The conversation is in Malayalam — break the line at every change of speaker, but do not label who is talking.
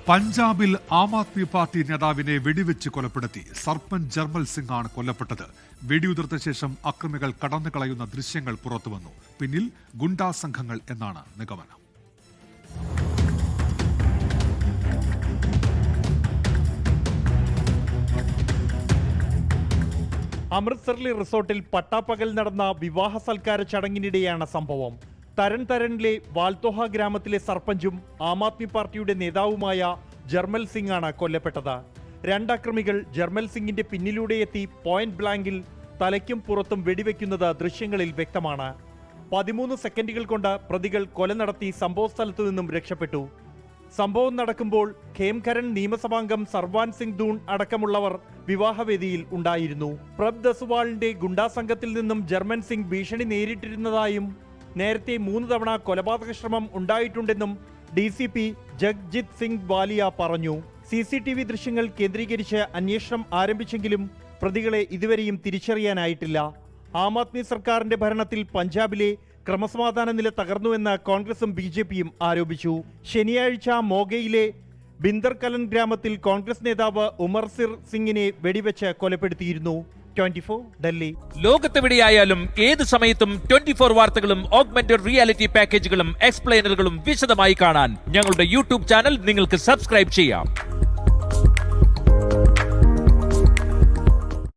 പഞ്ചാബിൽ ആം ആദ്മി പാർട്ടി നേതാവിനെ വെടിവെച്ച് കൊലപ്പെടുത്തി. സർപഞ്ച് ജർമൽ സിംഗ് ആണ് കൊല്ലപ്പെട്ടത്. വെടിയുതിർത്ത ശേഷം അക്രമികൾ കടന്നു കളയുന്ന ദൃശ്യങ്ങൾ പുറത്തുവന്നു. പിന്നിൽ ഗുണ്ടാ സംഘങ്ങൾ എന്നാണ് നിഗമനം.
അമൃത്സറിലെ റിസോർട്ടിൽ പട്ടാപ്പകൽ നടന്ന വിവാഹ സൽക്കാര ചടങ്ങിനിടെയാണ് സംഭവം. തരൻതരനിലെ വാൽത്തോഹ ഗ്രാമത്തിലെ സർപഞ്ചും ആം ആദ്മി പാർട്ടിയുടെ നേതാവുമായ ജർമൽ സിംഗ് ആണ് കൊല്ലപ്പെട്ടത്. രണ്ടക്രമികൾ ജർമൽ സിംഗിന്റെ പിന്നിലൂടെ എത്തി പോയിന്റ് ബ്ലാങ്കിൽ തലയ്ക്കും പുറത്തും വെടിവെക്കുന്നത് ദൃശ്യങ്ങളിൽ വ്യക്തമാണ്. 13 സെക്കൻഡുകൾ കൊണ്ട് പ്രതികൾ കൊല നടത്തി സംഭവസ്ഥലത്തു നിന്നും രക്ഷപ്പെട്ടു. സംഭവം നടക്കുമ്പോൾ ഖേംകരൺ നിയമസഭാംഗം സർവാൻ സിംഗ് ധൂൺ അടക്കമുള്ളവർ വിവാഹവേദിയിൽ ഉണ്ടായിരുന്നു. പ്രഭ് ദസ്വാളിന്റെ ഗുണ്ടാ സംഘത്തിൽ നിന്നും ജർമൻ സിംഗ് ഭീഷണി നേരിട്ടിരുന്നതായും നേരത്തെ 3 തവണ കൊലപാതക ശ്രമം ഉണ്ടായിട്ടുണ്ടെന്നും DCP ജഗ്ജിത് സിംഗ് വാലിയ പറഞ്ഞു. CCTV ദൃശ്യങ്ങൾ കേന്ദ്രീകരിച്ച് അന്വേഷണം ആരംഭിച്ചെങ്കിലും പ്രതികളെ ഇതുവരെയും തിരിച്ചറിയാനായിട്ടില്ല. ആം ആദ്മി സർക്കാരിന്റെ ഭരണത്തിൽ പഞ്ചാബിലെ ക്രമസമാധാന നില തകർന്നുവെന്ന് കോൺഗ്രസും BJPയും ആരോപിച്ചു. ശനിയാഴ്ച മോഗയിലെ ബിന്ദർകലൻ ഗ്രാമത്തിൽ കോൺഗ്രസ് നേതാവ് ഉമർ സിർ സിംഗിനെ വെടിവെച്ച് കൊലപ്പെടുത്തിയിരുന്നു. 24 ഡൽഹി.
ലോകത്തെവിടെയായാലും ഏത് സമയത്തും 24 വാർത്തകളും ഓഗ്മെന്റഡ് റിയാലിറ്റി പാക്കേജുകളും എക്സ്പ്ലെയിനറുകളും വിശദമായി കാണാൻ ഞങ്ങളുടെ YouTube ചാനൽ നിങ്ങൾക്ക് സബ്സ്ക്രൈബ് ചെയ്യാം.